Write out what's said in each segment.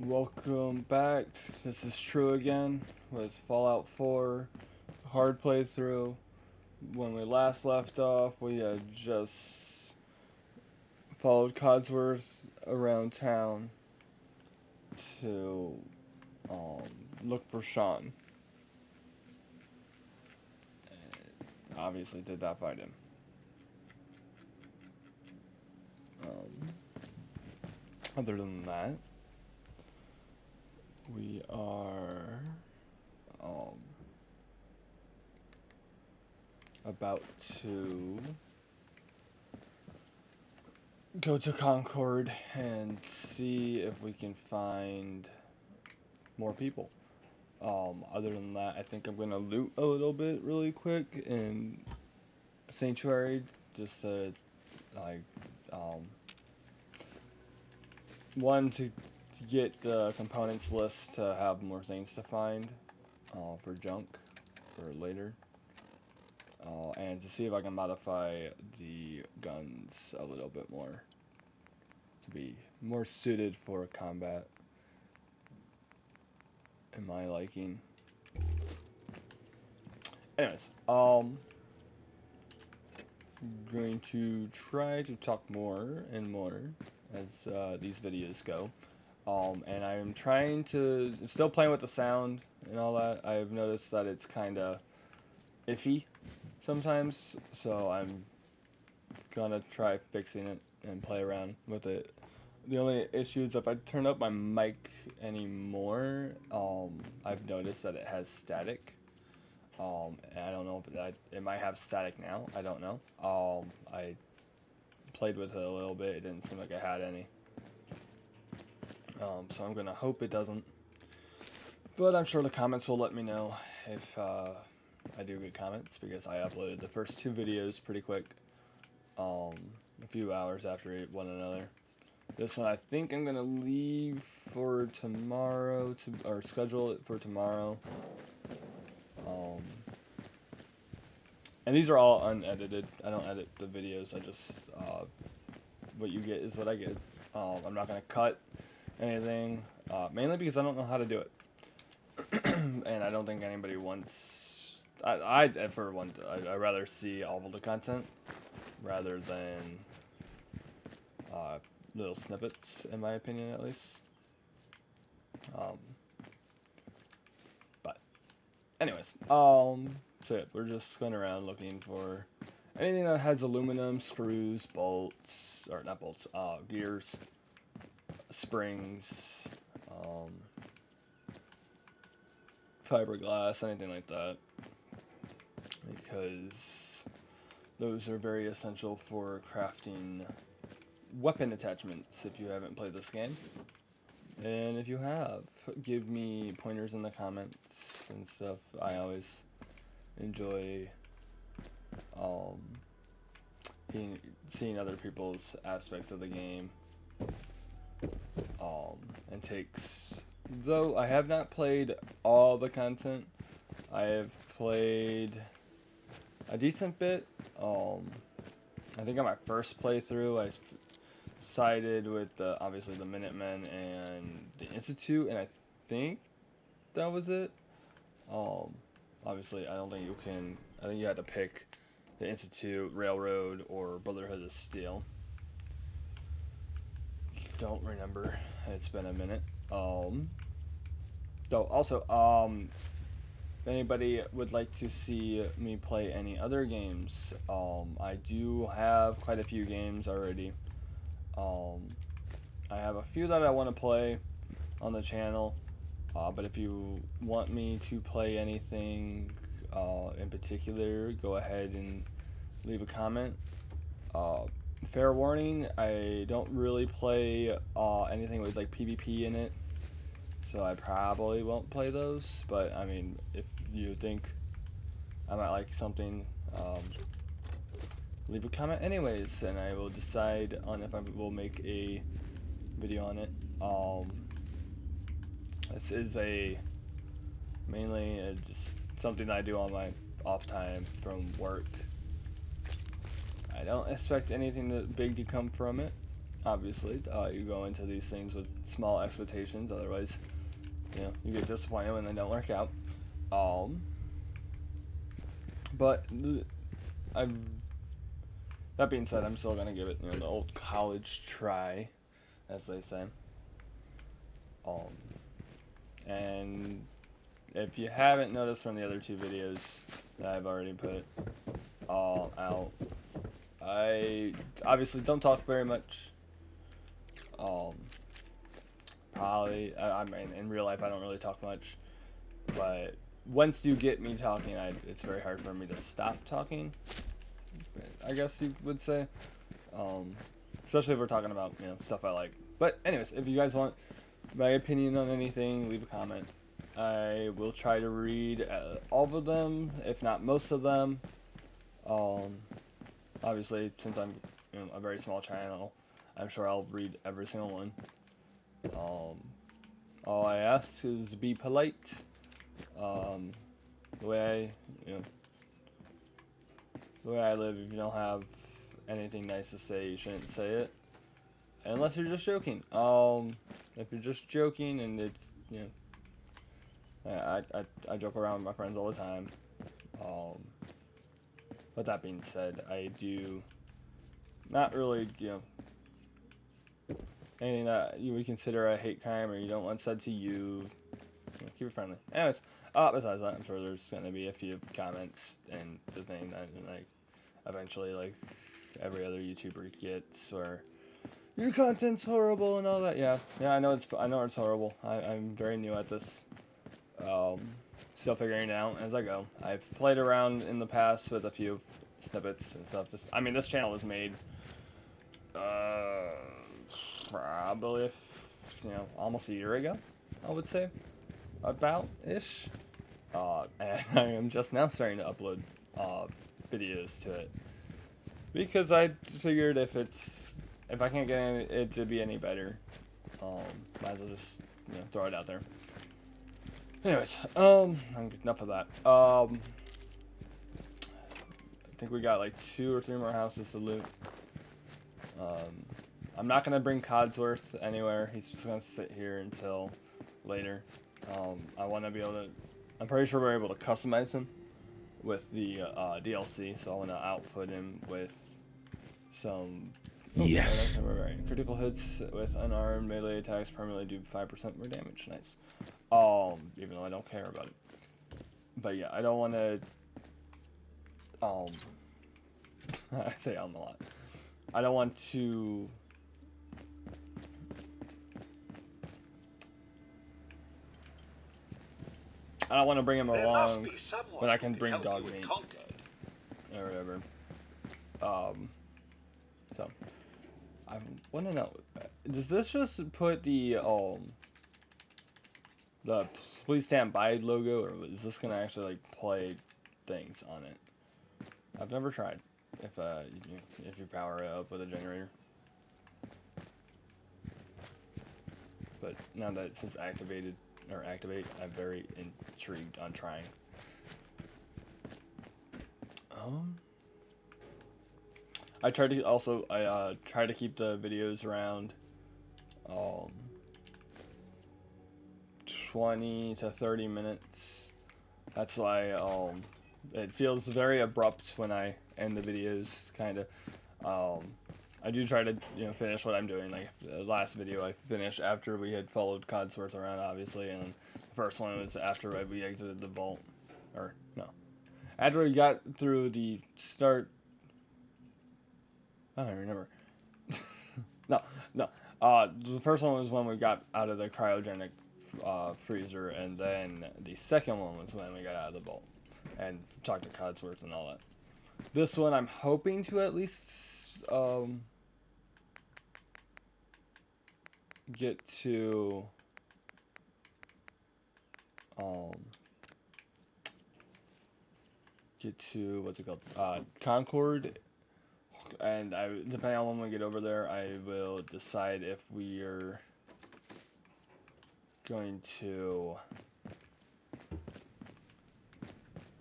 Welcome back. This is True again with Fallout 4 hard playthrough. When we last left off, we had just followed Codsworth around town to um, look for Sean. Obviously, did not find him. Um, Other than that, we are um, about to go to Concord and see if we can find more people. Other than that, I think I'm gonna loot a little bit really quick in Sanctuary, just to like um, one to get the components list to have more things to find for junk for later, and to see if I can modify the guns a little bit more to be more suited for combat in my liking. Anyways, going to try to talk more and more as these videos go. And I'm trying to, I'm still playing with the sound and all that. I've noticed that it's kind of iffy sometimes, so I'm gonna try fixing it and play around with it. The only issue is if I turn up my mic anymore, I've noticed that it has static. And I don't know if it might have static now. I don't know. I played with it a little bit. It didn't seem like it had any. So I'm gonna hope it doesn't. But I'm sure the comments will let me know if I do get comments, because I uploaded the first two videos pretty quick, a few hours after one another. This one I think I'm gonna leave for tomorrow or schedule it for tomorrow. And these are all unedited. I don't edit the videos. I just what you get is what I get. I'm not gonna cut anything, mainly because I don't know how to do it, and I don't think anybody wants. I for one, I rather see all of the content rather than little snippets, in my opinion, at least. But, anyways, so yeah, we're just going around looking for anything that has aluminum, screws, bolts, or not bolts, gears, springs, fiberglass, anything like that, because those are very essential for crafting weapon attachments if you haven't played this game. And if you have, give me pointers in the comments and stuff. I always enjoy seeing other people's aspects of the game and takes. Though I have not played all the content, I have played a decent bit. I think on my first playthrough, I sided with obviously the Minutemen and the Institute, and I think that was it. Obviously, I don't think you can. I think you had to pick the Institute, Railroad, or Brotherhood of Steel. Don't remember. It's been a minute. Though also, if anybody would like to see me play any other games, I do have quite a few games already. I have a few that I want to play on the channel, but if you want me to play anything in particular, go ahead and leave a comment. Fair warning, I don't really play anything with like PvP in it, so I probably won't play those. But I mean, if you think I might like something, leave a comment anyways, and I will decide on if I will make a video on it. This is mainly just something I do on my off time from work. I don't expect anything big to come from it. obviously. You go into these things with small expectations, otherwise, you get disappointed when they don't work out. But I've that being said, I'm still gonna give it the old college try, as they say. And if you haven't noticed from the other two videos that I've already put out, I obviously don't talk very much. Probably, I mean, in real life I don't really talk much, but once you get me talking, it's very hard for me to stop talking, I guess you would say. Especially if we're talking about stuff I like. But anyways, if you guys want my opinion on anything, leave a comment. I will try to read all of them, if not most of them. Obviously, since I'm a very small channel, I'm sure I'll read every single one. All I ask is be polite. The way I live, if you don't have anything nice to say, you shouldn't say it, unless you're just joking. If you're just joking and it's I joke around with my friends all the time. But that being said, I do not really anything that you would consider a hate crime or you don't want said to you. Keep it friendly. Anyways, besides that, I'm sure there's gonna be a few comments and the thing that eventually like every other YouTuber gets, or your content's horrible and all that. Yeah, I know it's horrible. I'm very new at this. Still figuring it out as I go. I've played around in the past with a few snippets and stuff. This channel was made probably almost a year ago, I would say, about-ish. And I am just now starting to upload videos to it because I figured if I can't get it to be any better, might as well just throw it out there. Anyways, enough of that. I think we got like 2 or 3 more houses to loot. I'm not gonna bring Codsworth anywhere. He's just gonna sit here until later. I want to be able to. I'm pretty sure we're able to customize him with the DLC, so I want to outfit him with some. Yes. Critical hits with unarmed melee attacks permanently do 5% more damage. Nice. Even though I don't care about it. But yeah, I don't want to. I say a lot. I don't want to. I don't want to bring him along, but I can bring dog meat or whatever. So I want to know, does this just put the please stand by logo, or is this gonna actually like play things on it? I've never tried. If you power it up with a generator, but now that it says activate, I'm very intrigued on trying. I try to keep the videos around 20 to 30 minutes. That's why it feels very abrupt when I end the videos, kind of. I do try to finish what I'm doing. Like the last video I finished after we had followed Codsworth around, obviously, and the first one was after we exited the vault, or no, after we got through the start. I don't remember. No. The first one was when we got out of the cryogenic freezer, and then the second one was when we got out of the vault and talked to Codsworth and all that. This one I'm hoping to at least get to what's it called? Concord. And depending on when we get over there, I will decide if we are going to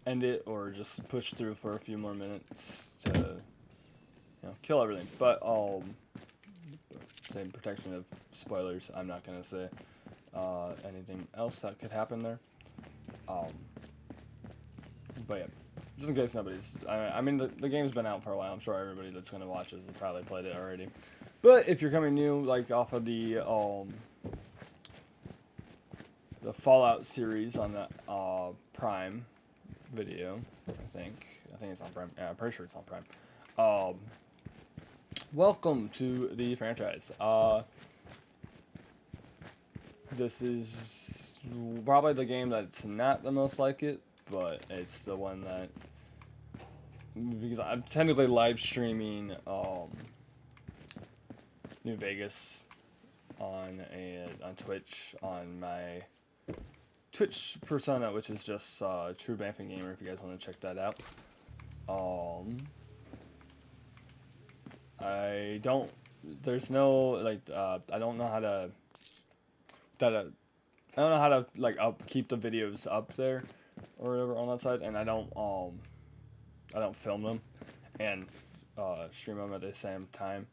end it or just push through for a few more minutes to kill everything. But the protection of spoilers, I'm not gonna say anything else that could happen there. But yeah, just in case nobody's, I mean the game's been out for a while. I'm sure everybody that's gonna watch this has probably played it already. But if you're coming new, like off of the Fallout series on the Prime Video, I think it's on Prime. Yeah, I'm pretty sure it's on Prime. Welcome to the franchise. This is probably the game that's not the most like it, but it's the one that, because I'm technically live streaming New Vegas on Twitch on my Twitch persona, which is just True Banffin Gamer. If you guys want to check that out. I don't. There's no like. I don't know how to. I don't know how to like keep the videos up there, or whatever on that side, and I don't film them, and stream them at the same time,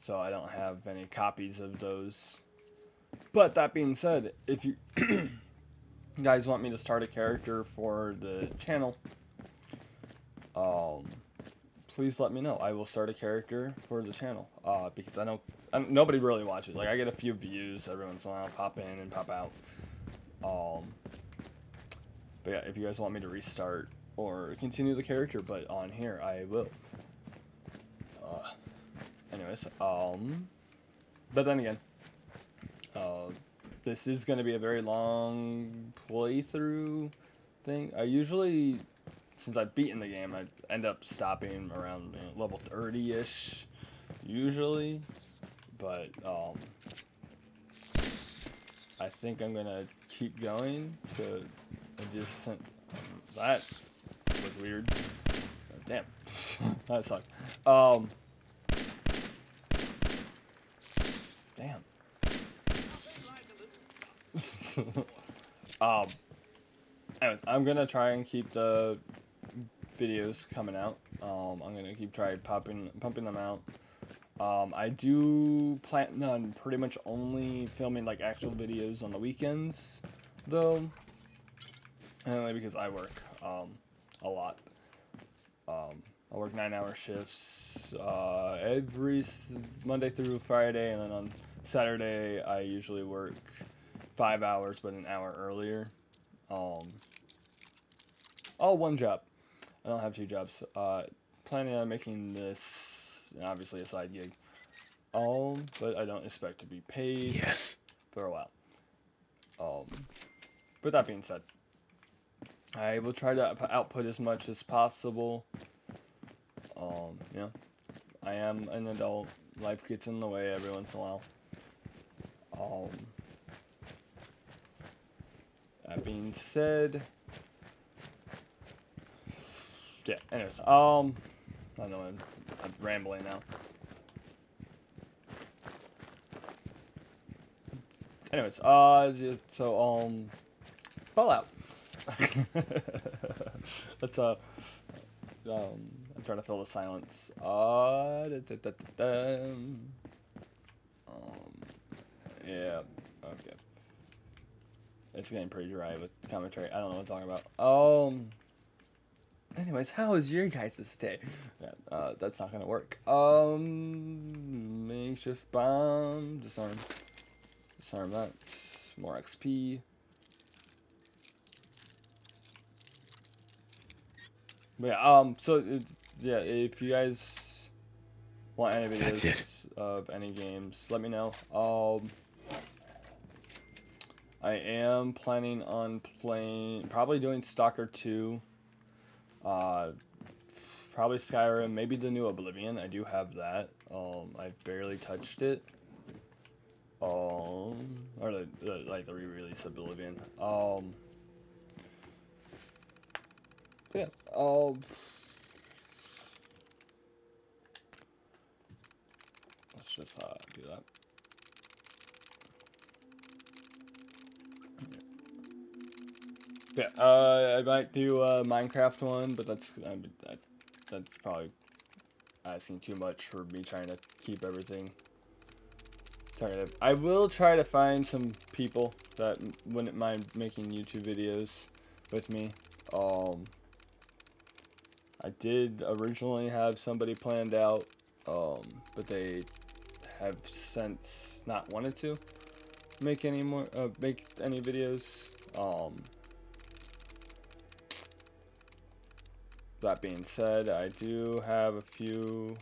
so I don't have any copies of those. But that being said, if you guys want me to start a character for the channel, please let me know. I will start a character for the channel, because nobody really watches. Like, I get a few views every once in a while, pop in and pop out. But yeah, if you guys want me to restart or continue the character, but on here, I will. Anyways, but then again, this is going to be a very long playthrough thing. I usually, since I've beaten the game, I end up stopping around level 30-ish, usually. But, I think I'm going to keep going to a decent, that was weird. Damn. That sucked. Damn. Anyways, I'm gonna try and keep the videos coming out. I'm gonna keep pumping them out. I do plan on pretty much only filming like actual videos on the weekends, though, only because I work a lot. I work 9-hour shifts every Monday through Friday, and then on Saturday I usually work 5 hours, but an hour earlier. All one job. I don't have two jobs. Planning on making this obviously a side gig. But I don't expect to be paid for a while. But that being said, I will try to output as much as possible. You know, I am an adult. Life gets in the way every once in a while. That being said, yeah. Anyways, I know I'm rambling now. Anyways, so Fallout. Let's I'm trying to fill the silence. Yeah. Okay. It's getting pretty dry with commentary. I don't know what I'm talking about. Anyways, how is your guys' day? Yeah, that's not gonna work. Makeshift bomb. Disarm that. More XP. But yeah, yeah, if you guys want any videos of any games, let me know. I am planning on probably doing Stalker 2. Probably Skyrim, maybe the new Oblivion. I do have that. I've barely touched it. Or the re-release of Oblivion. Yeah. Let's just do that. Yeah. I might do a Minecraft one, but that's probably asking too much for me trying to keep everything Sorry, I will try to find some people that wouldn't mind making YouTube videos with me. I did originally have somebody planned out, but they have since not wanted to make any more, make any videos. That being said, I do have a few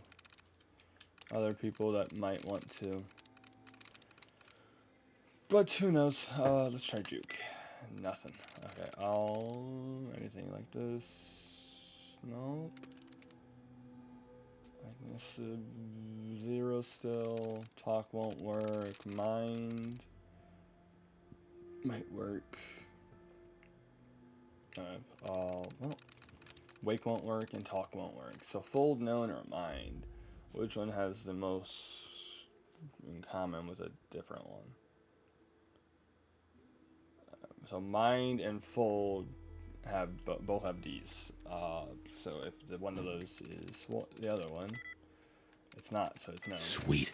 other people that might want to, but who knows? Let's try Juke. Nothing. Okay, anything like this? Nope. Like 0 still. Talk won't work. Mind might work. Well, wake won't work and talk won't work. So fold, known, or mind. Which one has the most in common with a different one? So mind and fold have both have D's. So if the one of those is the other one, it's not. So it's no. Sweet.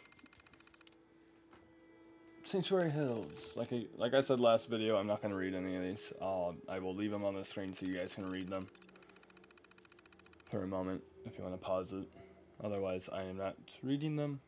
Sanctuary Hills. Like I said last video, I'm not gonna read any of these. I will leave them on the screen so you guys can read them for a moment if you want to pause it. Otherwise, I am not reading them.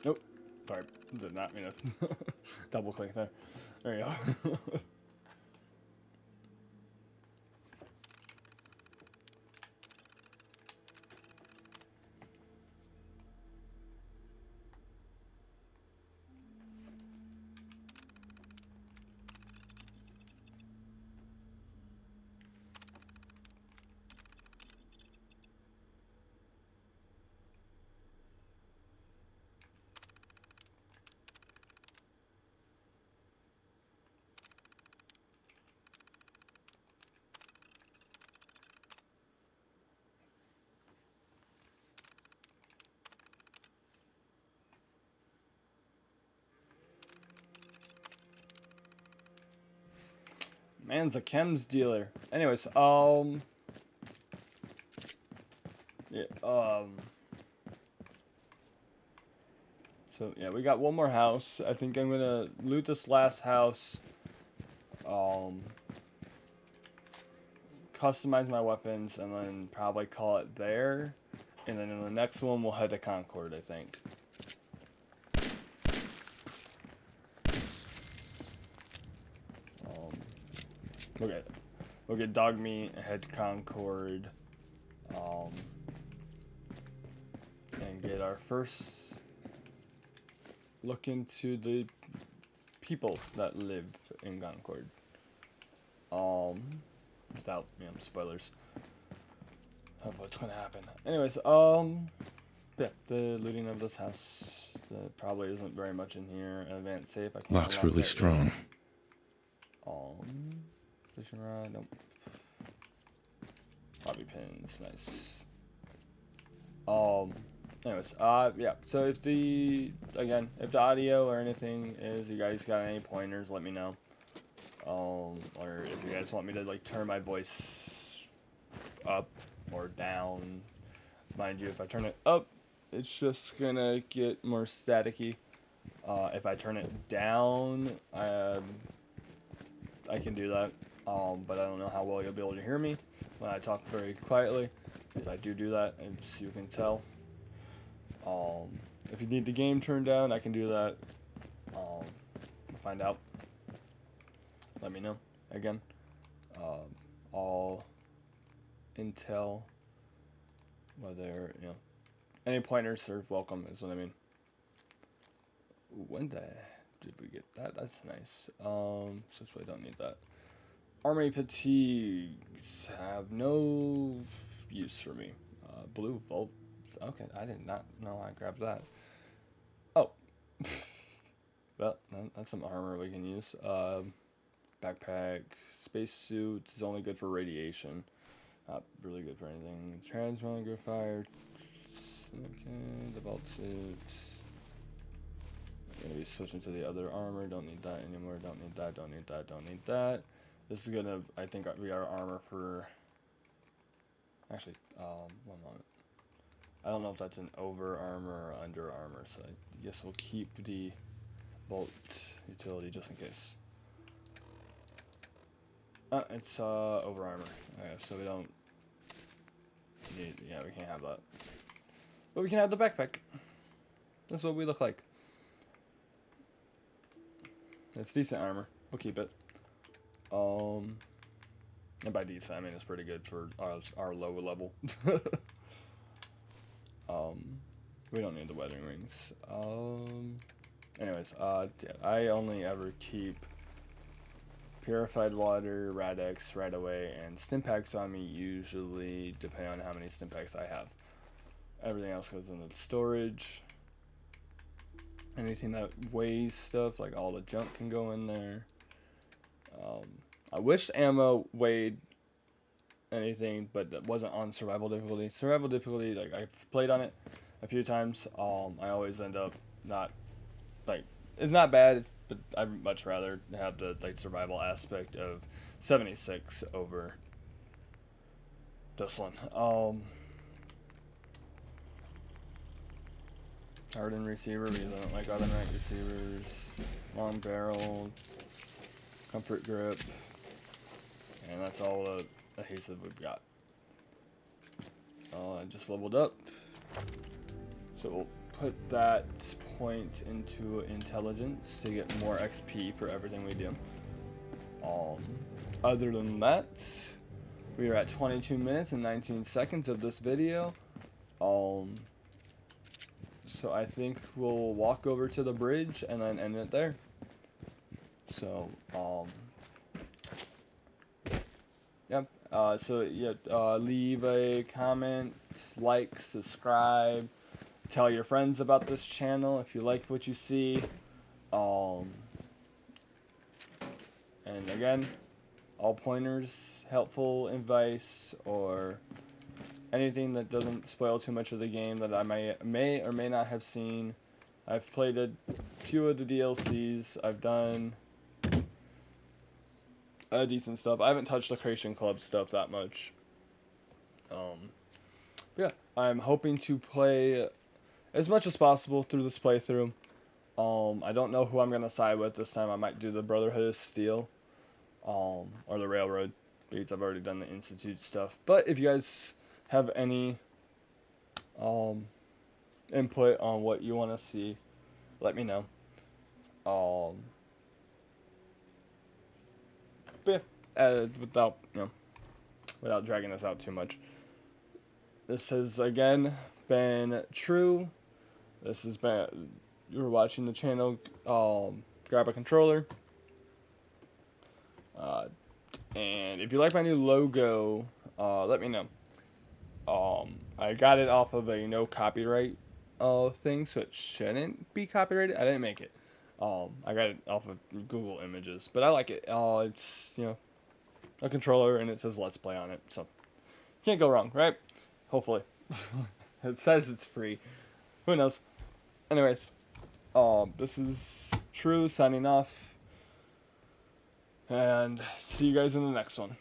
Nope. Sorry, did not mean to double click there. There you go. Man's a chems dealer. Anyways, yeah, so yeah, we got one more house. I think I'm gonna loot this last house. Customize my weapons and then probably call it there. And then in the next one, we'll head to Concord, I think. We'll get dog meat, head to Concord, and get our first look into the people that live in Concord. Without, spoilers of what's gonna happen. Anyways, yeah, the looting of this house. Probably isn't very much in here. Advanced safe. I can't Lock's really strong. Fishing rod. Nope. Bobby pins. Nice. Anyways, yeah. So if the audio or anything is, you guys got any pointers, let me know. Or if you guys want me to like turn my voice up or down. Mind you, if I turn it up, it's just gonna get more staticky. If I turn it down, I can do that. But I don't know how well you'll be able to hear me when I talk very quietly. If I do that, as you can tell. If you need the game turned down, I can do that. Find out. Let me know. Again, all intel, whether any pointers are welcome, is what I mean. When did we get that? That's nice. Since we don't need that. Army fatigues have no use for me. Blue Volt. Okay, I did not know I grabbed that. Oh. Well, that's some armor we can use. Backpack. Spacesuit is only good for radiation. Not really good for anything. Transmogrifier. Okay, the belt suits. I'm gonna be switching to the other armor. Don't need that anymore. Don't need that. Don't need that. Don't need that. This is gonna, I think, be our armor for. Actually, one moment. I don't know if that's an over armor or under armor, so I guess we'll keep the bolt utility just in case. It's over armor. Okay, so we don't need, yeah, we can't have that. But we can have the backpack. That's what we look like. It's decent armor. We'll keep it. And by decent, I mean it's pretty good for our lower level. We don't need the weathering rings. Anyways, yeah, I only ever keep purified water, Rad-X right away, and Stimpaks on me usually, depending on how many Stimpaks I have. Everything else goes into the storage. Anything that weighs stuff, like all the junk can go in there. I wish ammo weighed anything, but that wasn't on survival difficulty. Survival difficulty, like I've played on it a few times. I always end up not, like, it's not bad. But I'd much rather have the like survival aspect of 76 over this one. Hardened receiver, because I don't like automatic receivers. Long barrel, comfort grip, and that's all the adhesive we've got. I just leveled up, so we'll put that point into intelligence to get more XP for everything we do. Other than that, we are at 22 minutes and 19 seconds of this video. So I think we'll walk over to the bridge and then end it there. So, yep. Leave a comment, like, subscribe, tell your friends about this channel if you like what you see. And again, all pointers, helpful advice, or anything that doesn't spoil too much of the game that I may or may not have seen. I've played a few of the DLCs. I've done decent stuff. I haven't touched the Creation Club stuff that much. Yeah, I'm hoping to play as much as possible through this playthrough. I don't know who I'm gonna side with this time. I might do the Brotherhood of Steel, or the Railroad, because I've already done the Institute stuff. But if you guys have any input on what you want to see, let me know. But yeah, without dragging this out too much, this has again been True. This has been, you're watching the channel. Grab a controller. And if you like my new logo, let me know. I got it off of a no copyright thing, so it shouldn't be copyrighted. I didn't make it. I got it off of Google Images, but I like it. It's, you know, a controller, and it says Let's Play on it, so can't go wrong, right? Hopefully. It says it's free. Who knows? Anyways, this is True signing off, and see you guys in the next one.